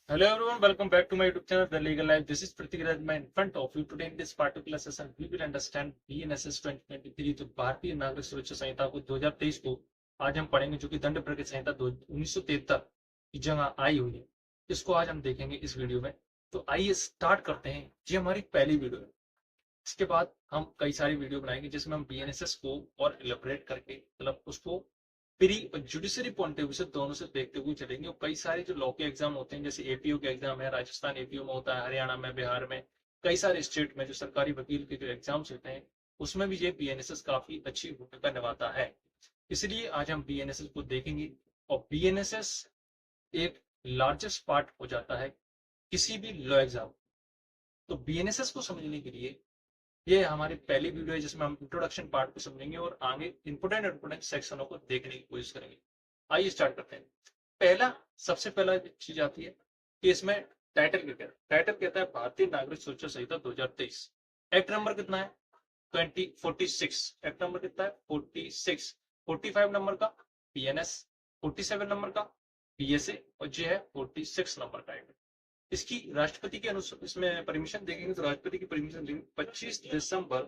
Hello everyone, welcome back to my YouTube channel, The Legal Life. This is Prithviraj in front of you. Today in this particular session, we will understand BNSS 2023, तो भारतीय नागरिक सुरक्षा संहिता को 2023 को आज हम पढ़ेंगे, जो कि दंड प्रक्रिया संहिता 1973 की जगह आई हुई है। इसको आज हम देखेंगे इस वीडियो में। तो आइए स्टार्ट करते हैं। ये हमारी पहली वीडियो है। इसके बाद हम कई सारी वीडियो बनाएंगे जिसमें हम बीएनएसएस को और इलेबोरेट करके, मतलब उसको प्री और जुडिशरी पॉइंट ऑफ व्यू से दोनों से देखते हुए चलेंगे। और कई सारे जो लॉ के एग्जाम होते हैं, जैसे एपीओ के एग्जाम है, राजस्थान एपीओ में होता है, हरियाणा में, बिहार में, कई सारे स्टेट में जो सरकारी वकील के जो एग्जाम्स होते हैं, उसमें भी ये बीएनएसएस काफी अच्छी भूमिका निभाता है। इसलिए आज हम बीएनएसएस को देखेंगे। और बीएनएसएस एक लार्जेस्ट पार्ट हो जाता है किसी भी लॉ एग्जाम। तो बीएनएसएस को समझने के लिए ये हमारी पहली वीडियो है जिसमें हम इंट्रोडक्शन पार्ट को समझेंगे और आगे इंपोर्टेंट सेक्शनों को देखने की कोशिश करेंगे। आइए स्टार्ट करते हैं। सबसे पहला चीज आती है कि इसमें टाइटल क्या कहता है। टाइटल कहता है भारतीय नागरिक सुरक्षा संहिता 2023। एक्ट नंबर कितना है? 2046। एक्ट नंबर कितना है? 46। 45 नंबर का बीएनएस, 47 नंबर का बीएसए और जो है 46 नंबर का एक्ट। इसकी राष्ट्रपति के अनुसार इसमें परमिशन देंगे तो राष्ट्रपति की परमिशन देंगे 25 दिसंबर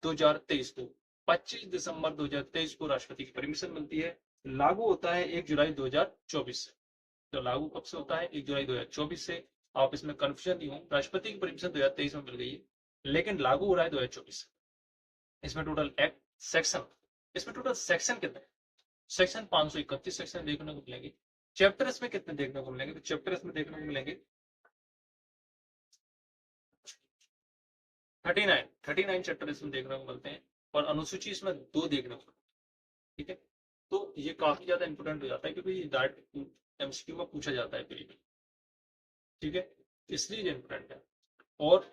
2023 को। 25 दिसंबर 2023 को राष्ट्रपति की परमिशन मिलती है। लागू होता है 1 जुलाई 2024 से। तो लागू कब से होता है? 1 जुलाई 2024 से। आप इसमें कंफ्यूजन नहीं हो, राष्ट्रपति की परमिशन 2023 में मिल गई है, लेकिन लागू हो रहा है 2024 से। इसमें टोटल एक्ट सेक्शन, इसमें टोटल सेक्शन कितने? सेक्शन 531 सेक्शन देखने को मिलेंगे। चैप्टर इसमें कितने देखने को मिलेंगे? तो चैप्टर इसमें देखने को मिलेंगे 39 चैप्टर इसमें देखने को मिलते हैं। और अनुसूची इसमें 2 देखने को मिलती है। ठीक है, तो ये काफी ज्यादा इंपोर्टेंट हो जाता है क्योंकि डायरेक्ट एमसीक्यू में पूछा जाता है करीब। ठीक है, इसलिए ये इंपोर्टेंट है। और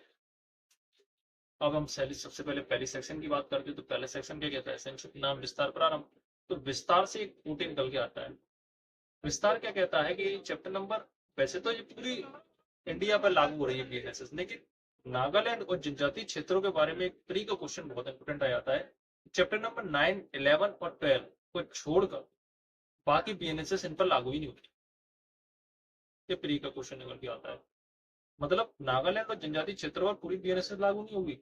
अब हम सबसे पहले पहली सेक्शन की बात करते हैं। तो पहले सेक्शन क्या कहता है? संक्षिप्त नाम, विस्तार, प्रारंभ। तो विस्तार से एक टूटे निकल के आता है। विस्तार क्या कहता है कि चैप्टर नंबर, वैसे तो ये पूरी इंडिया पर लागू हो रही है बीएनएसएस, लेकिन नागालैंड और जनजातीय क्षेत्रों के बारे में एक प्री का क्वेश्चन बहुत इंपोर्टेंट आ जाता है। चैप्टर नंबर 9, 11 और 12 को छोड़कर बाकी बीएनएसएस इन पर लागू ही नहीं होती। ये प्री का क्वेश्चन निकल के आता है। मतलब नागालैंड और जनजातीय क्षेत्रों पर पूरी बीएनएसएस लागू नहीं होगी,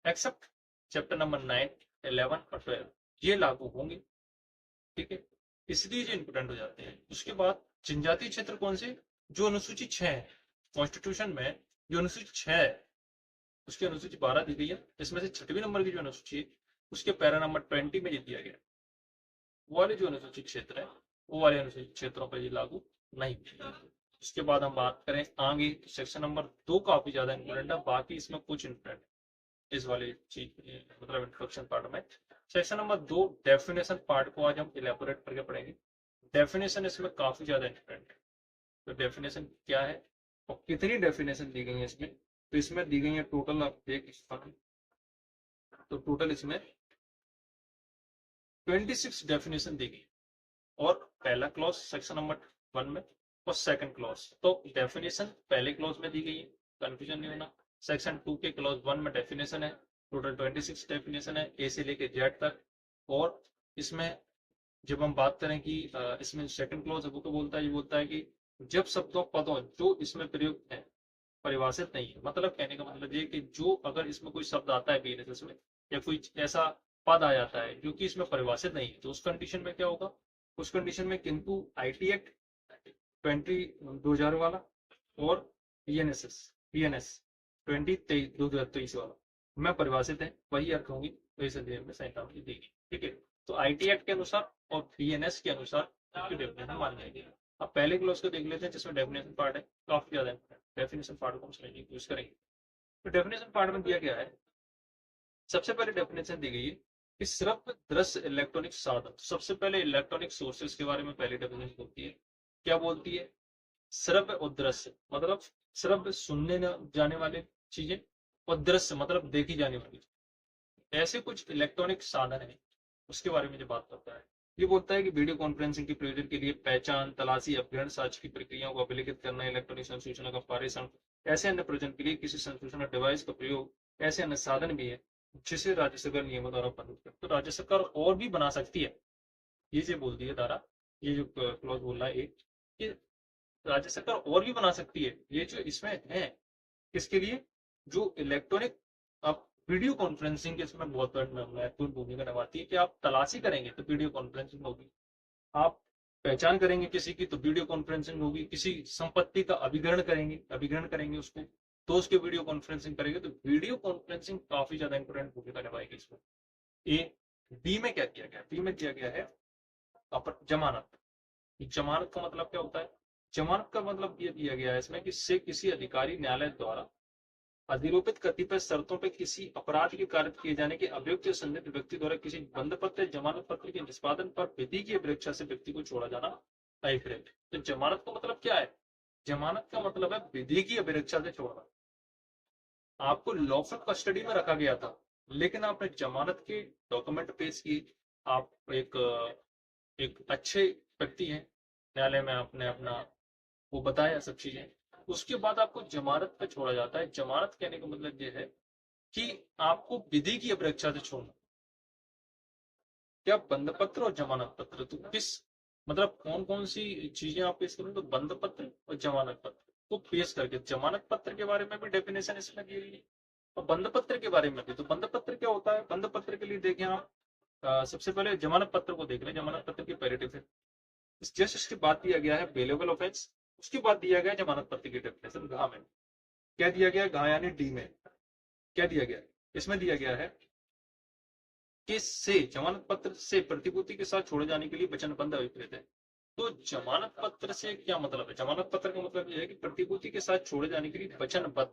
एक्सेप्ट चैप्टर नंबर 9, 11 और 12 ये लागू होंगे। ठीक है, इसलिए ये इंपोर्टेंट हो जाते हैं। उसके बाद जनजातीय क्षेत्र कौन से? जो अनुसूची 6 है कॉन्स्टिट्यूशन में, जो अनुसूची 6 है उसकी अनुसूची 12 दी गई है। इसमें से 6वीं नंबर की जो अनुसूची है उसके पैरा नंबर 20 में ये दिया गया। वो वाले जो अनुसूचित क्षेत्र है, वो वाले अनुसूचित क्षेत्रों पर ये लागू नहीं। उसके बाद हम बात करें आगे, सेक्शन नंबर 2 काफी ज्यादा इंपोर्टेंट है, बाकी इसमें कुछ इंपोर्टेंट इस वाले चीज, मतलब इंट्रोडक्शन पार्ट में। सेक्शन नंबर 2 डेफिनेशन पार्ट को आज हम इलेबोरेट करके पढ़ेंगे। डेफिनेशन इसमें काफी ज्यादा इंपोर्टेंट है। तो डेफिनेशन क्या है और कितनी डेफिनेशन दी गई है इसमें? तो इसमें दी गई है टोटल, आप देख, तो टोटल इसमें 26 डेफिनेशन दी गई। और पहला क्लॉज सेक्शन नंबर 1 में और सेकंड क्लॉज, तो डेफिनेशन पहले क्लॉज में दी गई है, कंफ्यूजन नहीं होना। सेक्शन 2 के क्लॉज 1 में डेफिनेशन है, टोटल 26 डेफिनेशन है, ए से लेके जेड तक। और इसमें जब हम बात करें कि इसमें सेकंड क्लॉज है, वो तो बोलता है, ये बोलता है कि जब शब्दों पदों जो इसमें प्रयुक्त है परिभाषित नहीं है, मतलब कहने का मतलब ये कि जो अगर इसमें कोई शब्द आता है बीएनएसएस में, या कोई ऐसा पद आ जाता है जो कि इसमें परिभाषित नहीं है, तो उस कंडीशन में क्या होगा? उस कंडीशन में किंतु आईटी एक्ट 20 वाला और पीएनएस 2023 वाला में परिभाषित है, वही अर्थ होंगी, वही संदेह में संहिता में देगी। ठीक है, तो आईटी एक्ट के अनुसार और पीएनएस के अनुसार डेफिनेशन मान जाएगी। अब पहले क्लॉज को देख लेते हैं जिसमें डेफिनेशन पार्ट है, काफी ज्यादा डेफिनेशन पार्ट को हम समझने की कोशिश करेंगे। तो डेफिनेशन पार्ट में दिया गया है, सबसे पहले डेफिनेशन दी गई है कि श्रव्य दृश्य इलेक्ट्रॉनिक साधन। सबसे पहले इलेक्ट्रॉनिक सोर्सेस के बारे में पहली डेफिनेशन होती है। क्या बोलती है? श्रव्य और दृश्य, मतलब श्रव्य सुनने जाने वाले चीजें, और दृश्य मतलब देखी जाने वाली, ऐसे कुछ इलेक्ट्रॉनिक साधन है, उसके बारे में जो बात करता है। ये बोलता है कि वीडियो कॉन्फ्रेंसिंग के प्रयोजन के लिए पहचान, तलाशी, अपहरण, साक्ष्य की प्रक्रियाओं को अभिलेखित करना, इलेक्ट्रॉनिक संसूचना का पारेषण, ऐसे अन्य प्रयोजन के लिए किसी संसूचना डिवाइस का प्रयोग, ऐसे अन्य साधन भी है जिसे राज्य सरकार नियमों द्वारा पालित करती है। तो राज्य सरकार और भी बना सकती है, ये जो बोल दी है धारा, ये जो क्लॉज बोल रहा है एक, राज्य सरकार और भी बना सकती है। ये जो इसमें है, किसके लिए, जो इलेक्ट्रॉनिक, अब वीडियो कॉन्फ्रेंसिंग के इसमें बहुत महत्वपूर्ण भूमिका निभाती है कि आप तलाशी करेंगे तो वीडियो कॉन्फ्रेंसिंग होगी, आप पहचान करेंगे किसी की तो वीडियो कॉन्फ्रेंसिंग होगी, किसी संपत्ति का अभिग्रहण करेंगे उसको तो उसके वीडियो कॉन्फ्रेंसिंग करेंगे, तो वीडियो कॉन्फ्रेंसिंग काफी ज्यादा इंपॉर्टेंट भूमिका निभाएगी इसमें। ए बी में क्या किया गया, बी में दिया गया है जमानत। जमानत का मतलब क्या होता है, जमानत का मतलब ये दिया गया है इसमें कि से किसी अधिकारी न्यायालय द्वारा अधिरोपित कतिपय शर्तों पर किसी अपराध के कार्य किए जाने के अभियुक्त या संदिग्ध व्यक्ति द्वारा किसी बंद पत्र जमानत पत्र के निष्पादन पर विधि की अपेक्षा से व्यक्ति को छोड़ा जाना अभिप्रेत। तो जमानत का मतलब क्या है, जमानत का मतलब है विधि की अपेक्षा से छोड़ना। आपको लॉफुल कस्टडी में रखा गया था, लेकिन आपने जमानत के डॉक्यूमेंट पेश किए, आप एक अच्छे व्यक्ति हैं, न्यायालय में आपने अपना वो बताया सब चीजें, उसके बाद आपको जमानत पे छोड़ा जाता है। जमानत कहने का मतलब ये है कि आपको विधि की अपेक्षा से छोड़ना। क्या बंद पत्र और जमानत पत्र, तो किस मतलब कौन कौन सी चीजें आप पेश करेंगे, तो बंद पत्र और जमानत पत्र को पेश करके, जमानत पत्र के बारे में भी डेफिनेशन इसमें दी गई है और बंद पत्र के बारे में भी। तो बंद पत्र क्या होता है, बंद पत्र के लिए देखें आप, सबसे पहले जमानत पत्र को देख लें। जमानत पत्र की पैरेटिव है, जस्ट इसके बाद दिया गया है बेलेबल ऑफेंस, उसके बाद दिया गया जमानत पत्र की डेफिनेशन घा में। क्या दिया गया, घा यानी डी में क्या दिया गया, इसमें दिया गया है कि से जमानत पत्र से प्रतिभूति के साथ छोड़े जाने के लिए वचनबद्ध अभिप्रेत है। तो जमानत पत्र से क्या मतलब है, जमानत पत्र का मतलब यह है कि प्रतिभूति के साथ छोड़े जाने के लिए वचनबद्ध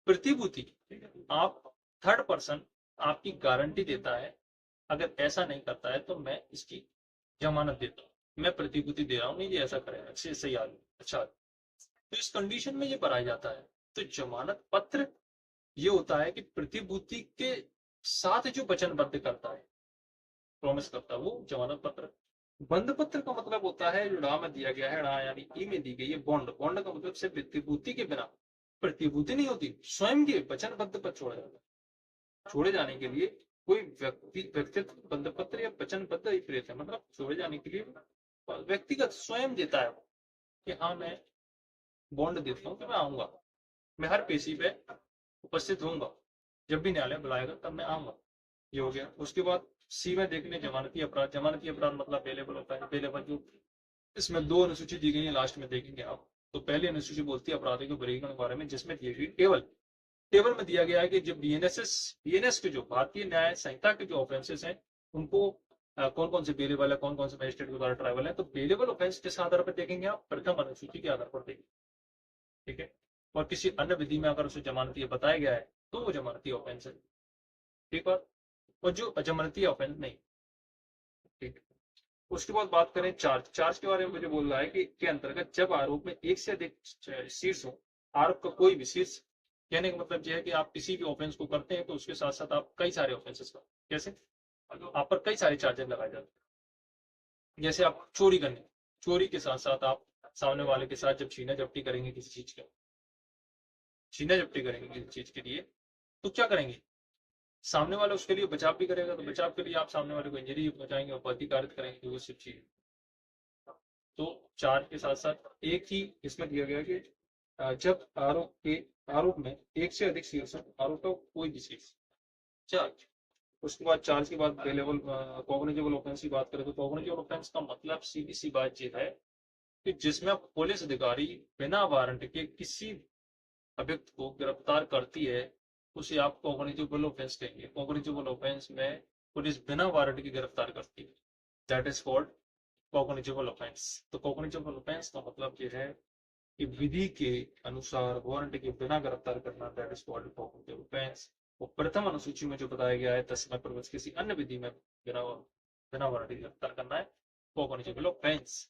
प्रतिभूति, आप थर्ड पर्सन आपकी गारंटी देता है, अगर ऐसा नहीं करता है तो मैं इसकी जमानत देता हूँ, मैं प्रतिभूति दे रहा हूँ, नहीं ये ऐसा करेगा, अच्छे सही आदमी अच्छा। तो इस कंडीशन में ये भराया जाता है। तो जमानत पत्र ये होता है कि प्रतिभूति के साथ जो वचनबद्ध करता है, प्रॉमिस करता है, वो जमानत पत्र। बंद पत्र का मतलब होता है जो डा में दिया गया है, डा यानी ई में दी गई है बॉन्ड। बॉन्ड का मतलब सिर्फ प्रतिभूति के बिना प्रतिभूति नहीं होती, स्वयं के वचनबद्ध पर छोड़ा जाता है। छोड़े जाने के लिए कोई व्यक्तित्व बंद पत्र या वचनबद्ध अभिप्रेत है, मतलब छोड़े जाने के लिए व्यक्तिगत स्वयं देता है कि हाँ मैं बॉन्ड देता हूँ कि मैं आऊंगा, मैं हर पेशी पे उपस्थित होऊंगा, जब भी न्यायालय बुलाएगा तब मैं आऊंगा। ये हो गया। उसके बाद सी में देख लें जमानती अपराध। जमानती अपराध मतलब बेलेबल होता है, बेलेबल जो इसमें दो अनुसूची दी गई है, लास्ट में देखेंगे आप। तो पहली अनुसूची बोलती है अपराधों के वर्गीकरण के बारे में, जिसमें दी गई टेबल में दिया गया है कि जब बीएनएस के जो भारतीय न्याय संहिता के जो ऑफेंसेस हैं उनको कौन कौन से बेलेबल है, कौन कौन से मजिस्ट्रेट के द्वारा ट्राइबल है। तो बेलेबल ऑफेंस किस आधार पर देखेंगे आप, प्रथम अनुसूची के आधार पर देखेंगे, ठीक है। और किसी अन्य विधि में अगर उसे जमानती बताया गया है तो वो जमानती ऑफेंस है, ठीक है। और जो अजमानती ऑफेंस नहीं, ठीक है। उसके बाद बात करें चार्ज। चार्ज के बारे में मुझे बोल रहा है कि के अंतर्गत जब आरोप में एक से अधिक शीर्ष हो, आरोप का कोई भी शीर्ष, कहने का मतलब यह है कि आप किसी भी ऑफेंस को करते हैं तो उसके साथ साथ आप कई सारे ऑफेंसेस कर, कैसे आप पर कई सारे चार्जेस लगाए जाते हैं। जैसे आप चोरी करने, चोरी के साथ साथ आप सामने वाले के साथ जब छीना झपटी करेंगे किसी चीज का, छीना झपटी करेंगे किसी चीज के लिए, तो क्या करेंगे, सामने वाला उसके लिए बचाव भी करेगा, तो बचाव के लिए आप सामने वाले को इंजरी पहुंचाएंगे और प्रतिकारित करेंगे, तो वो सब चीज। तो चार्ज के साथ साथ एक ही इसमें दिया गया कि जब आरोप में एक से अधिक शीर्ष, आरोप का कोई भी शीर्ष चार्ज। उसके बाद चार्ज के बाद बेलेबल कॉग्निजेबल ऑफेंस की बात करें तो कॉग्निजेबल ऑफेंस का मतलब सीधी सी बात यह है कि जिसमें पुलिस अधिकारी बिना वारंट के किसी अभियुक्त को गिरफ्तार करती है उसे आप कॉग्निजेबल ऑफेंस कहेंगे। कॉग्निजेबल ऑफेंस में पुलिस बिना वारंट के गिरफ्तार करती है, that is called cognizable offence. तो कॉग्निजेबल ऑफेंस का मतलब यह है कि विधि के अनुसार वारंट के बिना गिरफ्तार करना, that is called cognizable offence. और प्रथम अनुसूची में जो बताया गया है तस्मै प्रवृत्ति किसी अन्य विधि में बिना वारंट के गिरफ्तार करना है, कॉग्निजेबल ऑफेंस।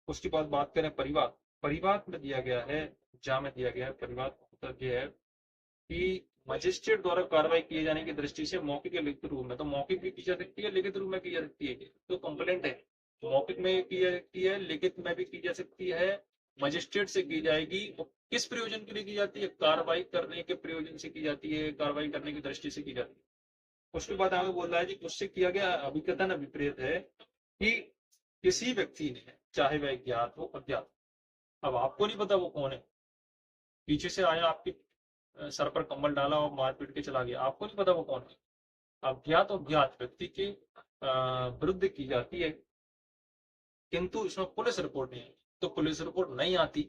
उसके बाद बात करें परिवाद। परिवाद में दिया गया है, जा में दिया गया है, परिवाद मतलब यह है कि मजिस्ट्रेट द्वारा कार्रवाई किए जाने की दृष्टि से मौखिक या लिखित रूप में, तो मौखिक भी की जा सकती है, लिखित रूप में की जा सकती है। तो कंप्लेंट है मौखिक में की जा सकती है, लिखित में भी की जा सकती है, मजिस्ट्रेट से की जाएगी। और किस प्रयोजन के लिए की जाती है, कार्रवाई करने के प्रयोजन से की जाती है, कार्रवाई करने की दृष्टि से की जाती है। उसके बाद आगे बोल रहा है कि उससे किया गया अभिकथन अभिप्रेत है कि किसी व्यक्ति ने, चाहे वह ज्ञात हो अज्ञात, अब आपको नहीं पता वो कौन है, पीछे से आया आपके सर पर कंबल डाला और मार पीट के चला गया, आपको नहीं पता वो कौन है। अज्ञात और ज्ञात व्यक्ति के विरुद्ध की जाती है, किंतु इसमें पुलिस रिपोर्ट नहीं है। तो पुलिस रिपोर्ट नहीं आती,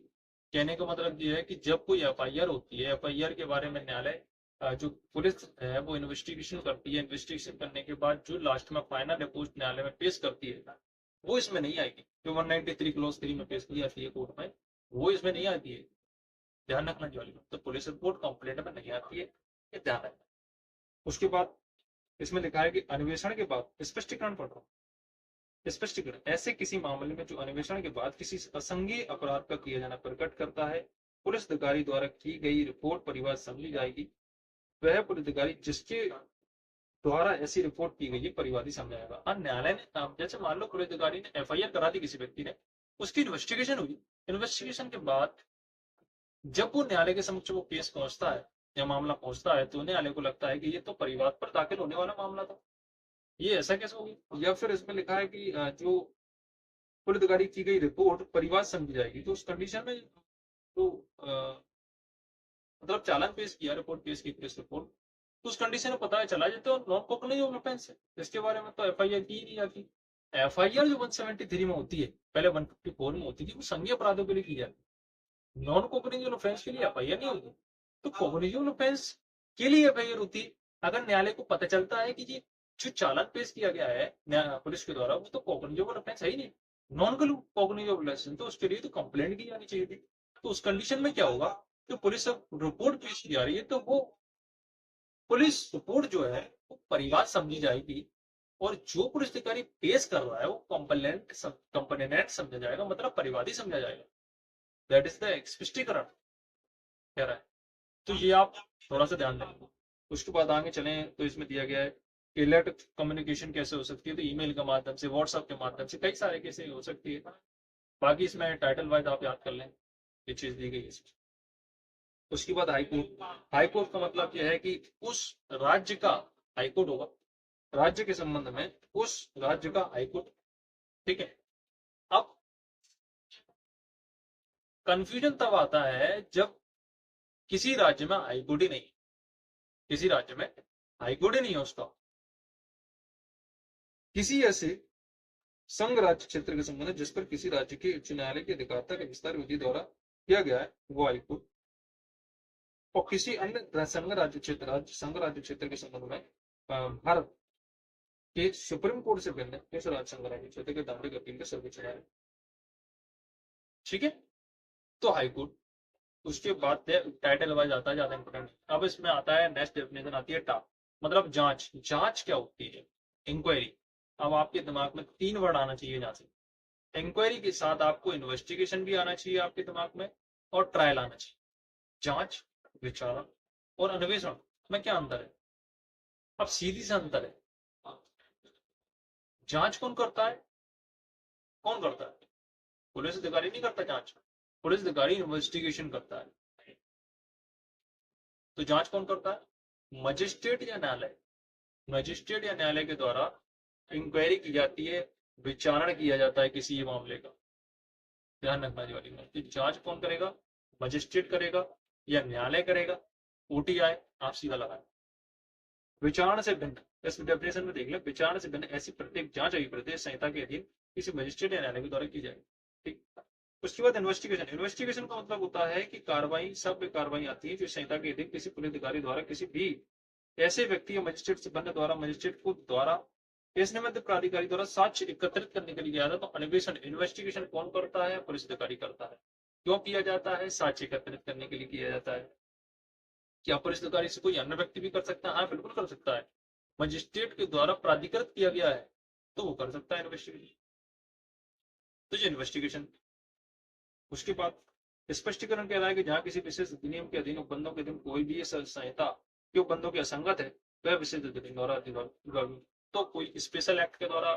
कहने का मतलब ये है कि जब कोई एफआईआर होती है, एफआईआर के बारे में न्यायालय जो पुलिस है वो इन्वेस्टिगेशन करती है, इन्वेस्टिगेशन करने के बाद जो लास्ट में फाइनल रिपोर्ट न्यायालय में पेश करती है, वो इसमें नहीं आएगी। जो 193 क्लॉज 3 में पेश की जाती है कोर्ट में, वो इसमें नहीं आती है। ध्यान रखना वाली बात, तो पुलिस रिपोर्ट कंप्लेंट में नहीं आती है, ये ध्यान रखना। उसके बाद इसमें लिखा है कि अन्वेषण के बाद स्पष्टीकरण पढ़ रहा हूं, स्पष्टीकरण ऐसे किसी मामले में जो अन्वेषण के बाद किसी असंज्ञेय अपराध का किया जाना प्रकट करता है, पुलिस अधिकारी द्वारा की गई रिपोर्ट परिवार समझी जाएगी। वह पुलिस अधिकारी जिसके द्वारा ऐसी रिपोर्ट की गई है परिवादी समझाएगा। और न्यायालय ने जैसे मान लो पुलिस अधिकारी ने एफआईआर करा दी किसी व्यक्ति ने, उसकी इन्वेस्टिगेशन हुई, इन्वेस्टिगेशन के बाद जब वो न्यायालय के समक्ष वो केस पहुंचता है या मामला पहुंचता है, तो न्यायालय को लगता है कि ये तो परिवार पर दाखिल होने वाला मामला था, ये ऐसा कैसे हो गया। या फिर इसमें लिखा है कि जो पुलिस अधिकारी की गई रिपोर्ट परिवार समझी जाएगी, तो उस कंडीशन में तो मतलब चालान पेश किया, रिपोर्ट पेश की, पुलिस रिपोर्ट, तो उस कंडीशन में पता चला जाता है नॉन कॉग्निटिव ऑफेंस है, इसके बारे में तो एफआईआर की ही नहीं जाती। एफआईआर जो 173 में होती है, पहले 154 में होती थी, वो संज्ञेय अपराधों के लिए की जाती है, नॉन कॉग्निटिव ऑफेंस के लिए एफआईआर नहीं होती। तो कॉग्निटिव ऑफेंस के लिए एफआईआर होती अगर न्यायालय को पता चलता है कि ये जो चालान पेश किया गया है पुलिस के द्वारा, वो तो कॉग्निटिव ऑफेंस है ही नहीं, नॉन कॉग्निटिव ऑफेंस, तो उसके लिए तो कंप्लेंट की जानी चाहिए थी। तो उस कंडीशन में क्या होगा, तो पुलिस रिपोर्ट पेश की जा रही है, तो वो पुलिस रिपोर्ट जो है वो परिवार समझी जाएगी, और जो पुलिस अधिकारी पेश कर रहा है वो कंप्लेनेंट समझा जाएगा, मतलब परिवादी समझा जाएगा। दैट इज द स्पष्टीकरण कह रहा है। तो ये आप थोड़ा सा ध्यान दें। उसके बाद आगे चले तो इसमें दिया गया है कि इलेक्ट्रिक कम्युनिकेशन कैसे हो सकती है, तो ईमेल के माध्यम से, व्हाट्सएप के माध्यम से, कई सारे कैसे हो सकती है। बाकी इसमें टाइटल वाइज आप याद कर लें, ये चीज दी गई है। उसके बाद हाईकोर्ट, हाईकोर्ट का मतलब यह है कि उस राज्य का हाईकोर्ट होगा, राज्य के संबंध में उस राज्य का हाईकोर्ट। ठीक है। अब कंफ्यूजन तब आता है जब किसी राज्य में हाईकोर्ट ही नहीं, किसी राज्य में हाईकोर्ट ही नहीं है उसका, किसी ऐसे संघ राज्य क्षेत्र के संबंध में जिस पर किसी राज्य के उच्च न्यायालय की अधिकारता के विस्तार विधि द्वारा किया गया है, वो हाईकोर्ट। और किसी अन्य संघ राज्य क्षेत्र, संघ राज्य क्षेत्र के संबंध में भारत के सुप्रीम कोर्ट से भिन्न इस राज्य संघ राज्य क्षेत्र के दायरे का अपील का सर्वोच्च न्यायालय। ठीक है, तो हाईकोर्ट। उसके बाद टाइटल वाइज आता है, ज्यादा इंपोर्टेंट। अब इसमें आता है नेक्स्ट डेफिनेशन आती है टाप, मतलब जांच। जांच क्या होती है, इंक्वायरी। अब आपके दिमाग में 3 वर्ड आना चाहिए जहां से, इंक्वायरी के साथ आपको इन्वेस्टिगेशन भी आना चाहिए आपके दिमाग में, और ट्रायल आना चाहिए। जांच, विचारण और अन्वेषण में क्या अंतर है, अब सीधी सा अंतर है। जांच कौन करता है, कौन करता है, पुलिस अधिकारी नहीं करता जांच, पुलिस अधिकारी इन्वेस्टिगेशन करता है। तो जांच कौन करता है, मजिस्ट्रेट या न्यायालय, मजिस्ट्रेट या न्यायालय के द्वारा इंक्वायरी की जाती है, विचारण किया जाता है किसी मामले का। ध्यान रखना वाली बात, जांच कौन करेगा, मजिस्ट्रेट करेगा या न्यायालय करेगा, ओटीआई आप सीधा लगाए। विचारण से भिन्न, इस डेफिनेशन में देख ले, विचारण से भिन्न ऐसी प्रत्येक जांच अभिप्रदेश संहिता के अधीन किसी मजिस्ट्रेट या न्यायालय के द्वारा की जाएगी। ठीक। उसके बाद इन्वेस्टिगेशन, इन्वेस्टिगेशन का मतलब होता है कि कार्रवाई, सब कार्रवाई आती है जो संहिता के अधीन किसी पुलिस अधिकारी द्वारा किसी भी ऐसे व्यक्ति या मजिस्ट्रेट से बंद द्वारा, मजिस्ट्रेट को द्वारा इस निमित्त प्राधिकारी द्वारा साक्ष्य एकत्रित करने के लिए किया जाता है। तो अन्वेषण, इन्वेस्टिगेशन कौन करता है, पुलिस अधिकारी करता है। क्यों किया जाता है, साक्ष्य एकत्रित करने के लिए किया जाता है। क्या पुलिस अधिकारी से कोई अन्य व्यक्ति भी कर सकता है, हाँ बिल्कुल कर सकता है, मजिस्ट्रेट के द्वारा प्राधिकृत किया गया है तो वो कर सकता है इन्वेस्टिगेशन। तो ये इन्वेस्टिगेशन। उसके बाद स्पष्टीकरण कह रहा है कि जहां किसी विशेष अधिनियम के अधीन उपबंधों के अधीन कोई भी संहिता के उपबंधों के असंगत है, वह विशेष अधिनियम द्वारा, तो कोई स्पेशल एक्ट के द्वारा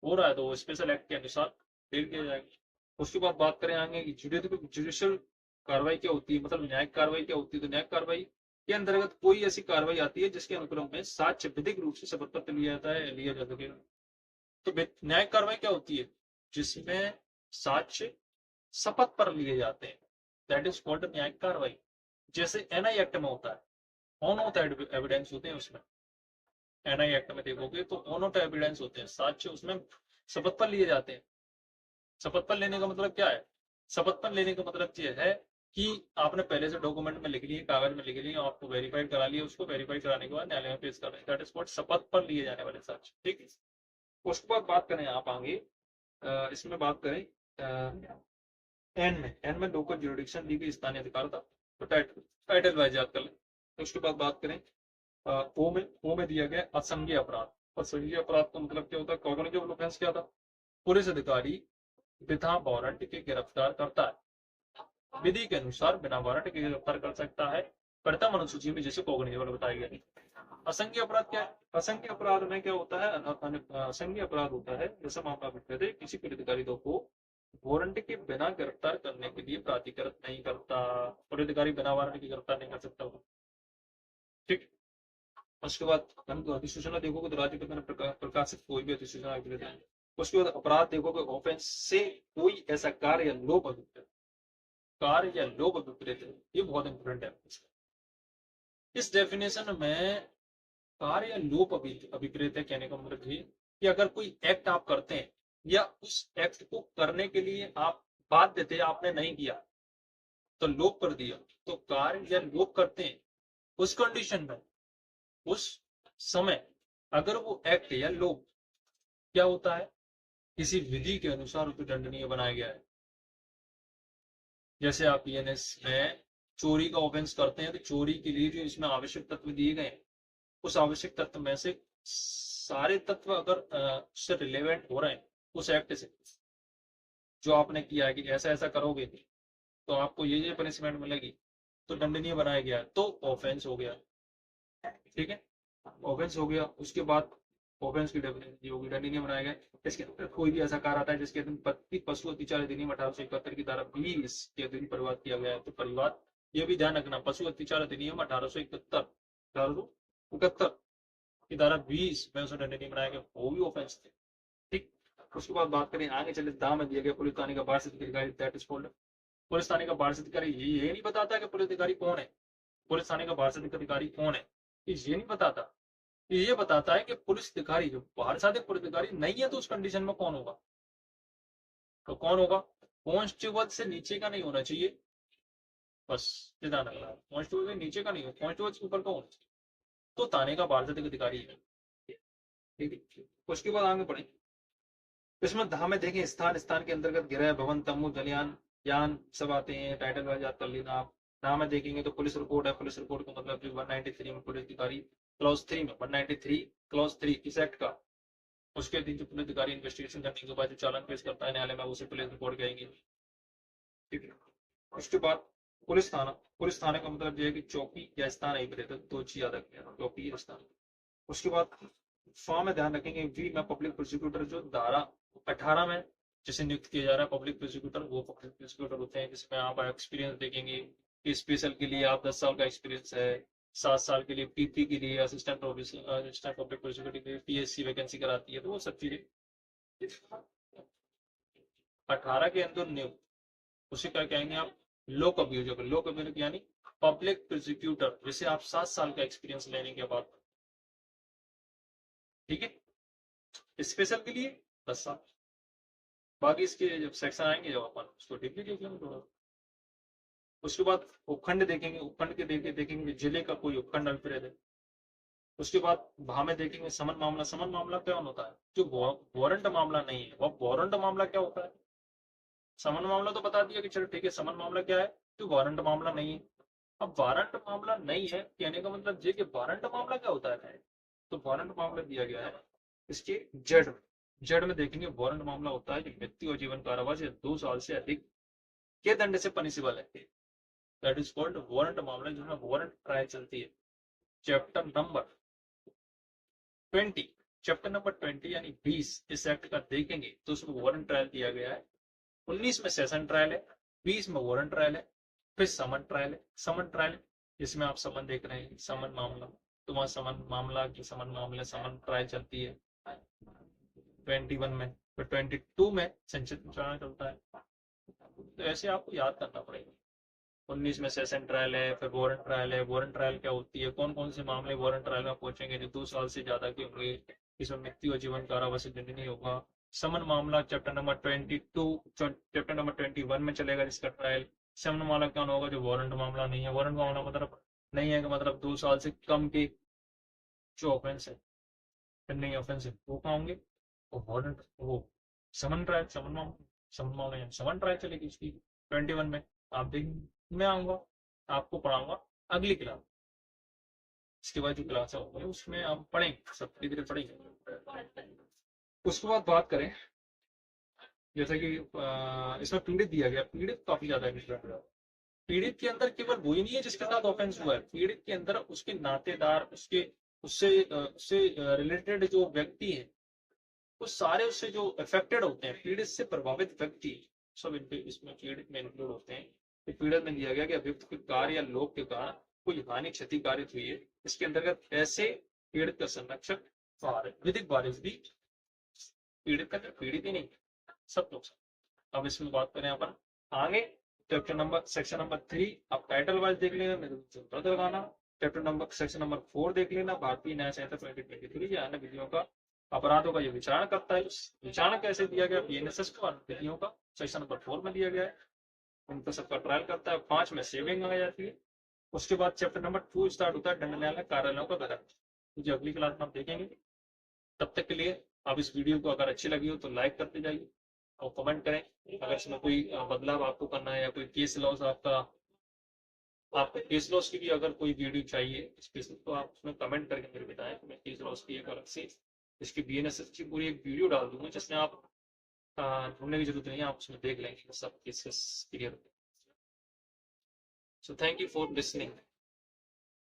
हो रहा है तो स्पेशल एक्ट के अनुसार डील किया जाएगा। उसके बाद बात करें आगे जुडिशियल कार्रवाई क्या होती है, मतलब न्यायिक कार्रवाई क्या होती है। तो न्यायिक कार्रवाई के अंतर्गत कोई ऐसी कार्रवाई आती है जिसके अनुक्रम में साक्ष्य विधिक रूप से शपथ पत्र लिया जाता है, लिया जा सकेगा। तो न्यायिक कार्रवाई क्या होती है, जिसमें साक्ष्य शपथ पर लिए जाते हैं, दैट इज कॉल्ड न्यायिक कार्रवाई। जैसे एनआई एक्ट में होता है, ऑन ऑफ एविडेंस होते हैं उसमें। एनआई एक्ट में देखोगे तो ऑन ऑफ एविडेंस होते हैं, साक्ष्य उसमें शपथ पर लिए जाते हैं। शपथ पर लेने का मतलब क्या है? शपथ पर लेने का मतलब ये है कि आपने पहले से डॉक्यूमेंट में लिख लिए, कागज में लिख लिए, आपको वेरीफाइड करा लिया, उसको वेरीफाई कराने के बाद न्यायालय में पेश कर रहे हैं, दैट इज व्हाट शपथ पर लिए जाने वाले साक्ष्य। ठीक है, उसके बाद बात करें आप आगे, इसमें बात करें एन में लोकल ज्यूरिडिक्शन दी गई स्थानीय अधिकार था, तो टाइटल वाइज याद कर लें। उसके बाद बात करें ओ में दिया गया असंज्ञेय अपराध। असंज्ञेय अपराध का मतलब क्या होता है? कॉग्निटिव ऑफेंस क्या था? पुलिस अधिकारी बिना वारंट के गिरफ्तार करता है, विधि के अनुसार बिना वारंट के गिरफ्तार कर सकता है, प्रथम अनुसूची में जैसे कॉग्निटिव बताया गया। असंज्ञेय अपराध क्या है? असंज्ञेय अपराध में क्या होता है? असंज्ञेय अपराध होता है जैसा मामला कहते थे, किसी पुलिस अधिकारी को वारंट के बिना गिरफ्तार करने के लिए प्राधिकृत नहीं करता। पुलिस अधिकारी बिना वारंट के गिरफ्तार नहीं कर सकता। ठीक, उसके बाद हम अधिसूचना देखोगे तो राज्यपाल ने प्रकाशित कोई भी अधिसूचना अभिप्रेत है। उसके बाद अपराध देखोगे, ऑफेंस से कोई ऐसा कार्य या लोभ अभिप्रेत, कार्य या लोभ अभिप्रेत है, ये बहुत इंपॉर्टेंट है। इस डेफिनेशन में कार्य या लोभ अभिप्रेत है कहने का मतलब ये कि अगर कोई एक्ट आप करते हैं या उस एक्ट को करने के लिए आप बाध्य थे, आपने नहीं किया तो लोभ कर दिया, तो कार्य या लोभ करते हैं उस कंडीशन में, उस समय अगर वो एक्ट या लोभ क्या होता है, किसी विधि के अनुसार उसको दंडनीय बनाया गया है। जैसे आप पीएनएस में चोरी का ऑफेंस करते हैं तो चोरी के लिए जो इसमें आवश्यक तत्व दिए गए, उस आवश्यक तत्व में से सारे तत्व अगर उससे रिलेवेंट हो रहे हैं उस एक्ट से, जो आपने किया है कि ऐसा ऐसा करोगे तो आपको ये पनिशमेंट मिलेगी, तो दंडनीय बनाया गया, तो ऑफेंस हो गया। ठीक है, ऑफेंस हो गया। उसके बाद ऑफेंस की डेफिनेशन होगी, दंडनीय बनाया गया इसके अंदर कोई भी ऐसा कार्य आता है जिसके अधीन पशु अत्याचार अधिनियम 1871 की धारा 20 के अधीन परिवाद किया गया है। तो परिवाद, ये भी ध्यान रखना, पशु अत्याचार अधिनियम 1871 की धारा 20 में उसे दंडनीय बनाया गया, वो भी ऑफेंस थे। ठीक, उसके बाद बात करें आगे चले, दाम में दिया गया पुलिस थाने का वार्षिक अधिकारी, दैट इज कॉल्ड पुलिस थाने का वार्षिक अधिकारी। ये नहीं बताता कि पुलिस अधिकारी कौन है, पुलिस थाने का वार्षिक अधिकारी कौन है, ये नहीं बताता। ये बताता है कि पुलिस अधिकारी जो बाहर से पुलिस अधिकारी नहीं है तो उस कंडीशन में कौन होगा, तो कौन होगा? कांस्टेबल से नीचे का नहीं होना चाहिए, बस ध्यान रखना, कांस्टेबल से नीचे का नहीं हो, कांस्टेबल से ऊपर का होना चाहिए, तो थाने का वार्षिक अधिकारी है। ठीक है, उसके बाद आगे बढ़े, इसमें धाम में देखें स्थान, स्थान के अंतर्गत गृह, भवन, तम्बू, दलियान, यान सब आते हैं, टाइटल वाइज याद कर लेना आप। धाम में देखेंगे तो पुलिस रिपोर्ट है, पुलिस रिपोर्ट का मतलब 193 में पुलिस अधिकारी, क्लॉज 3 में 193 क्लॉज 3 इस एक्ट का, उसके अधीन जो पुलिस अधिकारी इन्वेस्टिगेशन करने के बाद जो चालान पेश करता है न्यायालय में, उसे पुलिस रिपोर्ट कहेंगे। ठीक है, उसके बाद पुलिस थाना, पुलिस थाने का मतलब यह है कि चौकी या स्थान है, दो चीज याद रखना, चौकी या स्थान। उसके बाद फॉर्म में ध्यान रखेंगे, वी में पब्लिक प्रोसिक्यूटर, जो धारा 18 में जिसे नियुक्त किया जा रहा है पब्लिक प्रोसिक्यूटर, वो पब्लिक प्रोसिक्यूटर होते हैं जिसमें आप एक्सपीरियंस देखेंगे कि स्पेशल के लिए आप 10 साल का एक्सपीरियंस है, 7 साल के लिए पीपी के लिए, असिस्टेंट पब्लिक प्रोसिक्यूटर के लिए पीएससी वैकेंसी कराती है, तो वो सब चीजें 18 के अंदर नियुक्त, उसे क्या कहेंगे आप? लोक अभियोजक। लोक अभियोजक यानी पब्लिक प्रोसिक्यूटर जिसे आप 7 साल का एक्सपीरियंस लेने के बाद। ठीक है, स्पेशल के लिए 10 साल। बाकी इसके जब सेक्शन आएंगे जब अपन उसको डीपली देख लेंगे थोड़ा। उसके बाद उपखंड देखेंगे, उपखंड के देखेंगे जिले का कोई उपखंड अभिप्रेत है। उसके बाद भा में देखेंगे समन मामला। समन मामला क्या होता है? जो वारंट मामला नहीं है, वह वारंट मामला क्या होता है? समन मामला तो बता दिया कि चलो ठीक है, समन मामला क्या है, तो वारंट मामला नहीं है। अब वारंट मामला नहीं है कहने का मतलब ये कि वारंट मामला क्या होता है, तो वारंट मामला दिया गया है इसके जेड जेड में देखेंगे, वारंट मामला होता है जो मृत्यु और जीवन कारावास या 2 साल से अधिक के दंड से पनिशेबल है, दैट इज कॉल्ड वारंट मामला, जिसमें वारंट ट्रायल चलती है। चैप्टर नंबर 20, चैप्टर नंबर 20 यानी 20 इस एक्ट का देखेंगे तो उसमें वारंट ट्रायल दिया गया है। 19 में सेशन ट्रायल है, 20 में वारंट ट्रायल है, फिर समन ट्रायल है। समन ट्रायल जिसमें आप समन देख रहे हैं, समन मामला, तो वहां समन मामला की समन मामले समन ट्रायल चलती है 21 में, फिर 22 में संचित विचारणा चलता है। तो ऐसे आपको याद करना पड़ेगा। 19 में सेशन ट्रायल है, फिर वारंट ट्रायल है। वारंट ट्रायल क्या होती है, कौन कौन से मामले वारंट ट्रायल में पहुंचेंगे जो 2 साल से ज्यादा के होंगे, इसमें मृत्यु और जीवन कारावास से दंडनीय होगा। समन मामला चैप्टर नंबर 22 चैप्टर नंबर 21 में चलेगा जिसका ट्रायल। समन मामला क्या होगा, जो वारंट मामला नहीं है। वारंट मामला मतलब नहीं है कि मतलब 2 साल से कम के जो ऑफेंस है, नहीं ऑफेंस है, वो कहाँ होंगे, वो वारंट, वो समन ट्रायल, समन मामला समन ट्रायल चलेगी उसकी 21 में। आप देखेंगे, मैं आऊंगा, आपको पढ़ाऊंगा अगली क्लास। इसके बाद जो क्लास होगी उसमें आप पढ़ेंगे, सब धीरे धीरे पढ़ेंगे। उसके बाद बात करें, जैसे कि इसमें पीड़ित दिया गया, पीड़ित काफी ज्यादा इंपॉर्टेंट है। पीड़ित के अंदर केवल वही नहीं है जिसके साथ ऑफेंस हुआ है, पीड़ित के अंदर उसके नातेदार, उसके उससे रिलेटेड जो व्यक्ति हैं, वो सारे उससे जो अफेक्टेड होते हैं, पीड़ित से प्रभावित व्यक्ति, सब इनके इसमें पीड़ित में इंक्लूड होते हैं। तो पीड़ित में दिया गया कि अभियुक्त के कार्य या लोक के कारण कोई हानि क्षति कारित हुई है, इसके अंतर्गत ऐसे पीड़ित का संरक्षक विधिक वारिस भी पीड़ित का पीड़ित ही नहीं, सब लोग। अब इसमें बात करें अपन आगे, चैप्टर नंबर सेक्शन नंबर 3 आप टाइटल वाइज देख लेना, मेरे को लगाना। चैप्टर नंबर सेक्शन नंबर 4 देख लेना, भारतीय न्याय संहिता 2023 या अन्य विधियों का अपराधों का ये विचारण करता है। विचारण कैसे दिया गया, बीएनएसएस को विधियों का सेक्शन नंबर 4 में दिया गया है, उनका सबका ट्रायल करता है। 5 में सेविंग आ जाती है। उसके बाद चैप्टर नंबर 2 स्टार्ट होता है, दंड न्यायालय कार्यालयों का गठन, जो अगली क्लास में आप देखेंगे। तब तक के लिए आप इस वीडियो को अगर अच्छी लगी हो तो लाइक करते जाइए और कमेंट करें। अगर इसमें कोई बदलाव आपको करना है या कोई केस लॉस आपको केस लॉस की भी अगर कोई वीडियो चाहिए स्पेशल, तो आप उसमें कमेंट करके मेरे बताएं, तो मैं केस लॉस की एक अलग से इसकी बीएनएसएस की पूरी एक वीडियो डाल दूंगा, जिसमें आप ढूंढने की जरूरत नहीं है, आप उसमें देख लेंगे सब cases clear. So thank you for listening.